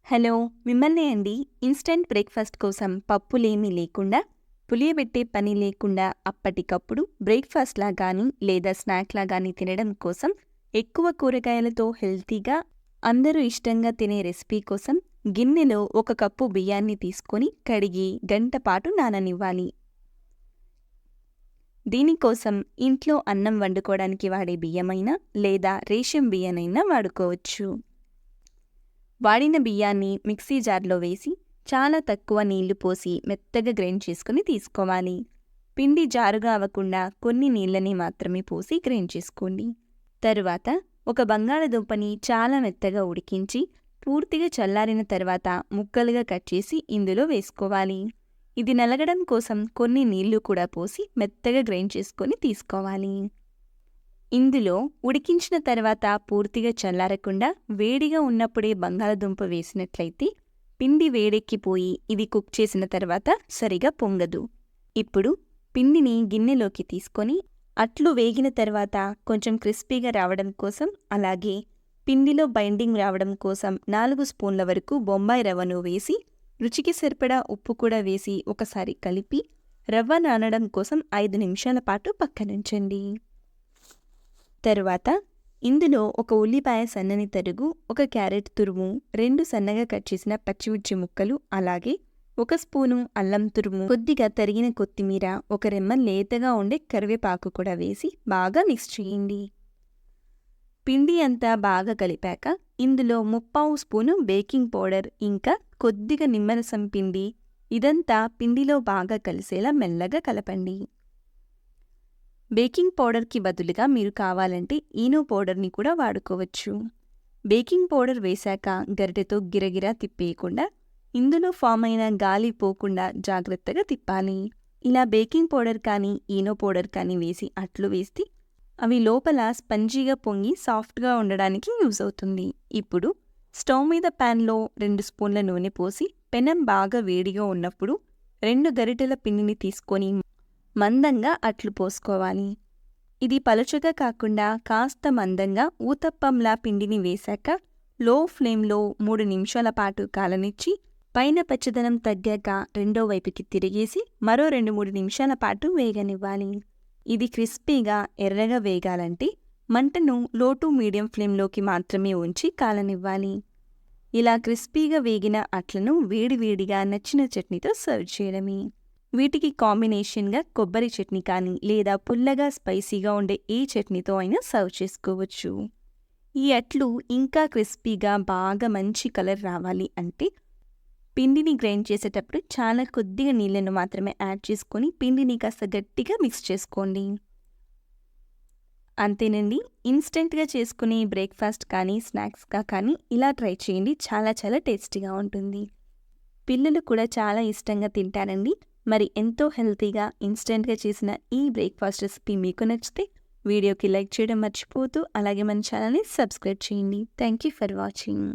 Hello! మిమ్మల్నే అండి. Instant breakfast కోసం పప్పులేమీ లేకుండా, పులియబెట్టే పని లేకుండా అప్పటికప్పుడు బ్రేక్‌ఫాస్ట్‌లా గానీ, లేదా స్నాక్‌లా గానీ తినడం కోసం ఎక్కువ కూరగాయలతో హెల్తీగా అందరూ ఇష్టంగా తినే రెసిపీ కోసం గిన్నెలో 1 కప్పు బియ్యాన్ని తీసుకొని కడిగి గంట పాటు నాననివ్వాలి. దీనికోసం ఇంట్లో అన్నం వండుకోవడానికి వాడే బియ్యమైనా లేదా రేషన్ బియ్యనైనా వాడుకోవచ్చు. వాడిన బియ్యాన్ని మిక్సీ జార్లో వేసి చాలా తక్కువ నీళ్లు పోసి మెత్తగా గ్రైండ్ చేసుకుని తీసుకోవాలి. పిండి జారుగా అవ్వకుండా కొన్ని నీళ్ళని మాత్రమే పోసి గ్రైండ్ చేసుకోండి. తరువాత ఒక బంగాళదుంపని చాలా మెత్తగా ఉడికించి పూర్తిగా చల్లారిన తర్వాత ముక్కలుగా కట్ చేసి ఇందులో వేసుకోవాలి. ఇది నలగడం కోసం కొన్ని నీళ్లు కూడా పోసి మెత్తగా గ్రైండ్ చేసుకొని తీసుకోవాలి. ఇందులో ఉడికించిన తర్వాత పూర్తిగా చల్లారకుండా వేడిగా ఉన్నప్పుడే బంగాళదుంప వేసినట్లయితే పిండి వేడెక్కిపోయి ఇది కుక్ చేసిన తర్వాత సరిగా పొంగదు. ఇప్పుడు పిండిని గిన్నెలోకి తీసుకొని అట్లు వేగిన తర్వాత కొంచెం క్రిస్పీగా రావడం కోసం, అలాగే పిండిలో బైండింగ్ రావడం కోసం 4 స్పూన్ల వరకు బొంబాయి రవ్వను వేసి రుచికి సరిపడా ఉప్పు కూడా వేసి ఒకసారి కలిపి రవ్వ నానడం కోసం 5 నిమిషాల పాటు పక్కనుంచండి. తరువాత ఇందులో 1 ఉల్లిపాయ సన్నని తరుగు, 1 క్యారెట్ తురుము, 2 సన్నగా కట్ చేసిన పచ్చిమిర్చి ముక్కలు, అలాగే 1 స్పూను అల్లం తురుము, కొద్దిగా తరిగిన కొత్తిమీర, 1 రెమ్మ లేతగా ఉండే కరివేపాకు కూడా వేసి బాగా మిక్స్ చేయండి. పిండి అంతా బాగా కలిపాక ఇందులో 3/4 స్పూను బేకింగ్ పౌడర్ ఇంకా కొద్దిగా నిమ్మరసం పిండి ఇదంతా పిండిలో బాగా కలిసేలా మెల్లగా కలపండి. బేకింగ్ పౌడర్కి బదులుగా మీరు కావాలంటే ఈనో పౌడర్ని కూడా వాడుకోవచ్చు. బేకింగ్ పౌడర్ వేశాక గరిటెతో గిరగిరా తిప్పేయకుండా ఇందులో ఫామ్ అయిన గాలి పోకుండా జాగ్రత్తగా తిప్పాలి. ఇలా బేకింగ్ పౌడర్ కానీ ఈనో పౌడర్ కానీ వేసి అట్లు వేస్తే అవి లోపల స్పంజీగా పొంగి సాఫ్ట్గా ఉండడానికి యూజ్ అవుతుంది. ఇప్పుడు స్టవ్ మీద ప్యాన్లో 2 స్పూన్ల నూనె పోసి పెనం బాగా వేడిగా ఉన్నప్పుడు 2 గరిటెల పిండిని తీసుకొని మందంగా అట్లు పోసుకోవాలి. ఇది పలుచగా కాకుండా కాస్త మందంగా ఊతప్పంలా పిండిని వేశాక లో ఫ్లేమ్లో 3 నిమిషాల పాటు కాలనిచ్చి పైన పచ్చదనం తగ్గాక రెండో వైపుకి తిరిగేసి మరో 2-3 నిమిషాల పాటు వేగనివ్వాలి. ఇది క్రిస్పీగా ఎర్రగా వేగాలంటే మంటను లో టు మీడియం ఫ్లేమ్లోకి మాత్రమే ఉంచి కాలనివ్వాలి. ఇలా క్రిస్పీగా వేగిన అట్లను వేడివేడిగా నచ్చిన చట్నీతో సర్వ్ చేయడమే. వీటికి కాంబినేషన్గా కొబ్బరి చట్నీ కానీ లేదా పుల్లగా స్పైసీగా ఉండే ఏ చట్నీతో అయినా సర్వ్ చేసుకోవచ్చు. ఈ అట్లు ఇంకా క్రిస్పీగా బాగా మంచి కలర్ రావాలి అంటే పిండిని గ్రైండ్ చేసేటప్పుడు చాలా కొద్దిగా నీళ్ళను మాత్రమే యాడ్ చేసుకొని పిండిని కాస్త గట్టిగా మిక్స్ చేసుకోండి. అంతేనండి, ఇన్స్టెంట్గా చేసుకునే బ్రేక్ఫాస్ట్ కానీ స్నాక్స్గా కానీ ఇలా ట్రై చేయండి. చాలా చాలా టేస్టీగా ఉంటుంది. పిల్లలు కూడా చాలా ఇష్టంగా తింటారండి. మరి ఎంతో హెల్తీగా ఇన్స్టెంట్గా చేసిన ఈ బ్రేక్ఫాస్ట్ రెసిపీ మీకు నచ్చితే వీడియోకి లైక్ చేయడం మర్చిపోతూ అలాగే మన ఛానల్ని సబ్స్క్రైబ్ చేయండి. Thank you for watching.